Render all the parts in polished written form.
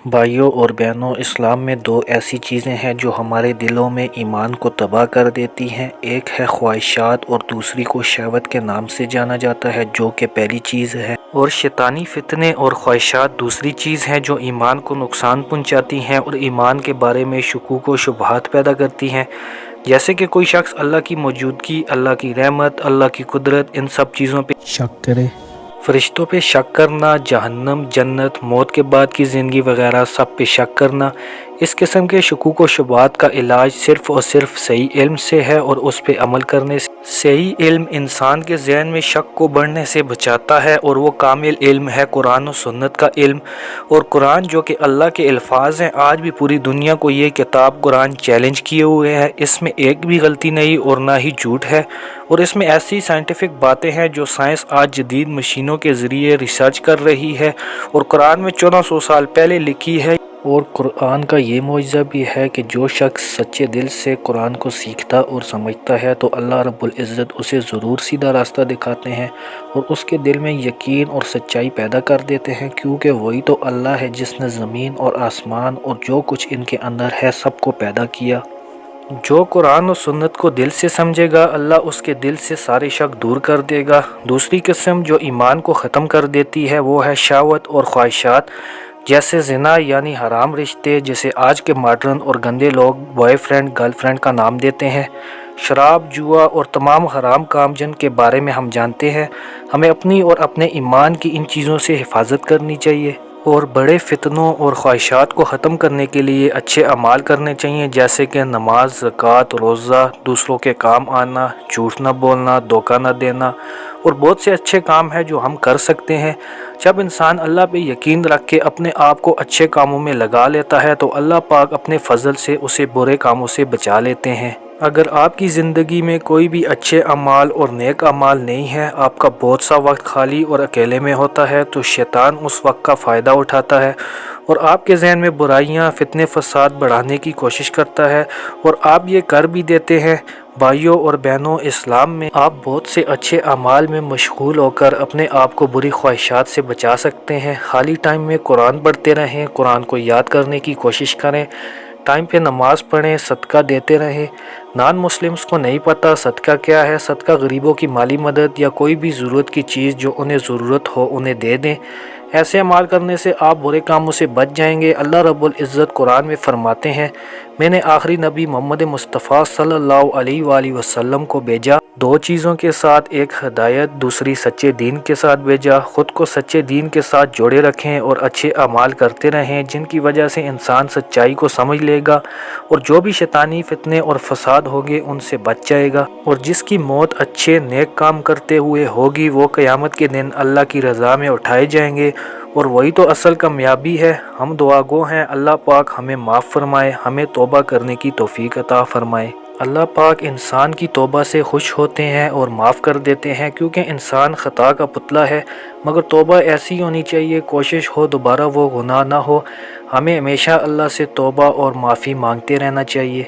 بھائیوں اور بہنوں، اسلام میں دو ایسی چیزیں ہیں جو ہمارے دلوں میں ایمان کو تباہ کر دیتی ہیں۔ ایک ہے خواہشات اور دوسری کو شہوت کے نام سے جانا جاتا ہے، جو کہ پہلی چیز ہے، اور شیطانی فتنے اور خواہشات دوسری چیز ہیں جو ایمان کو نقصان پہنچاتی ہیں اور ایمان کے بارے میں شکوک و شبہات پیدا کرتی ہیں۔ جیسے کہ کوئی شخص اللہ کی موجودگی، اللہ کی رحمت، اللہ کی قدرت، ان سب چیزوں پہ شک کرے، فرشتوں پہ شک کرنا، جہنم، جنت، موت کے بعد کی زندگی وغیرہ سب پہ شک کرنا، اس قسم کے شکوک و شبہات کا علاج صرف اور صرف صحیح علم سے ہے اور اس پہ عمل کرنے سے۔ صحیح علم انسان کے ذہن میں شک کو بڑھنے سے بچاتا ہے، اور وہ کامل علم ہے قرآن و سنت کا علم۔ اور قرآن جو کہ اللہ کے الفاظ ہیں، آج بھی پوری دنیا کو یہ کتاب قرآن چیلنج کیے ہوئے ہے۔ اس میں ایک بھی غلطی نہیں اور نہ ہی جھوٹ ہے، اور اس میں ایسی سائنٹیفک باتیں ہیں جو سائنس آج جدید مشینوں کے ذریعے ریسرچ کر رہی ہے، اور قرآن میں 1400 سال پہلے لکھی ہے۔ اور قرآن کا یہ معجزہ بھی ہے کہ جو شخص سچے دل سے قرآن کو سیکھتا اور سمجھتا ہے تو اللہ رب العزت اسے ضرور سیدھا راستہ دکھاتے ہیں، اور اس کے دل میں یقین اور سچائی پیدا کر دیتے ہیں، کیونکہ وہی تو اللہ ہے جس نے زمین اور آسمان اور جو کچھ ان کے اندر ہے سب کو پیدا کیا۔ جو قرآن و سنت کو دل سے سمجھے گا، اللہ اس کے دل سے سارے شک دور کر دے گا۔ دوسری قسم جو ایمان کو ختم کر دیتی ہے وہ ہے شہوت اور خواہشات، جیسے زنا یعنی حرام رشتے، جسے آج کے ماڈرن اور گندے لوگ بوائے فرینڈ گرل فرینڈ کا نام دیتے ہیں، شراب، جوا اور تمام حرام کام جن کے بارے میں ہم جانتے ہیں۔ ہمیں اپنی اور اپنے ایمان کی ان چیزوں سے حفاظت کرنی چاہیے، اور بڑے فتنوں اور خواہشات کو ختم کرنے کے لیے اچھے اعمال کرنے چاہیے، جیسے کہ نماز، زکوٰۃ، روزہ، دوسروں کے کام آنا، جھوٹ نہ بولنا، دھوکہ نہ دینا، اور بہت سے اچھے کام ہیں جو ہم کر سکتے ہیں۔ جب انسان اللہ پہ یقین رکھ کے اپنے آپ کو اچھے کاموں میں لگا لیتا ہے تو اللہ پاک اپنے فضل سے اسے برے کاموں سے بچا لیتے ہیں۔ اگر آپ کی زندگی میں کوئی بھی اچھے اعمال اور نیک اعمال نہیں ہے، آپ کا بہت سا وقت خالی اور اکیلے میں ہوتا ہے، تو شیطان اس وقت کا فائدہ اٹھاتا ہے اور آپ کے ذہن میں برائیاں، فتنے، فساد بڑھانے کی کوشش کرتا ہے، اور آپ یہ کر بھی دیتے ہیں۔ بھائیوں اور بہنوں، اسلام میں آپ بہت سے اچھے اعمال میں مشغول ہو کر اپنے آپ کو بری خواہشات سے بچا سکتے ہیں۔ خالی ٹائم میں قرآن پڑھتے رہیں، قرآن کو یاد کرنے کی کوشش کریں، ٹائم پہ نماز پڑھیں، صدقہ دیتے رہیں۔ نان مسلمز کو نہیں پتہ صدقہ کیا ہے۔ صدقہ غریبوں کی مالی مدد یا کوئی بھی ضرورت کی چیز جو انہیں ضرورت ہو انہیں دے دیں۔ ایسے اعمال کرنے سے آپ برے کاموں سے بچ جائیں گے۔ اللہ رب العزت قرآن میں فرماتے ہیں، میں نے آخری نبی محمد مصطفیٰ صلی اللہ علیہ وآلہ وسلم کو بھیجا دو چیزوں کے ساتھ، ایک ہدایت، دوسری سچے دین کے ساتھ بھیجا۔ خود کو سچے دین کے ساتھ جوڑے رکھیں اور اچھے اعمال کرتے رہیں، جن کی وجہ سے انسان سچائی کو سمجھ لے گا اور جو بھی شیطانی فتنے اور فساد ہوگے ان سے بچ جائے گا، اور جس کی موت اچھے نیک کام کرتے ہوئے ہوگی وہ قیامت کے دن اللہ کی رضا میں اٹھائے جائیں گے، اور وہی تو اصل کامیابی ہے۔ ہم دعا گو ہیں اللہ پاک ہمیں معاف فرمائے، ہمیں توبہ کرنے کی توفیق عطا فرمائے۔ اللہ پاک انسان کی توبہ سے خوش ہوتے ہیں اور معاف کر دیتے ہیں، کیونکہ انسان خطا کا پتلا ہے، مگر توبہ ایسی ہونی چاہیے، کوشش ہو دوبارہ وہ گناہ نہ ہو۔ ہمیں ہمیشہ اللہ سے توبہ اور معافی مانگتے رہنا چاہیے۔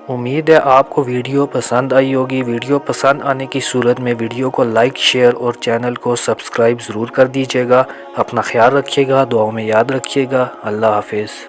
امید ہے آپ کو ویڈیو پسند آئی ہوگی۔ ویڈیو پسند آنے کی صورت میں ویڈیو کو لائک، شیئر اور چینل کو سبسکرائب ضرور کر دیجیے گا۔ اپنا خیال رکھیے گا، دعاؤں میں یاد رکھیے گا۔ اللہ حافظ۔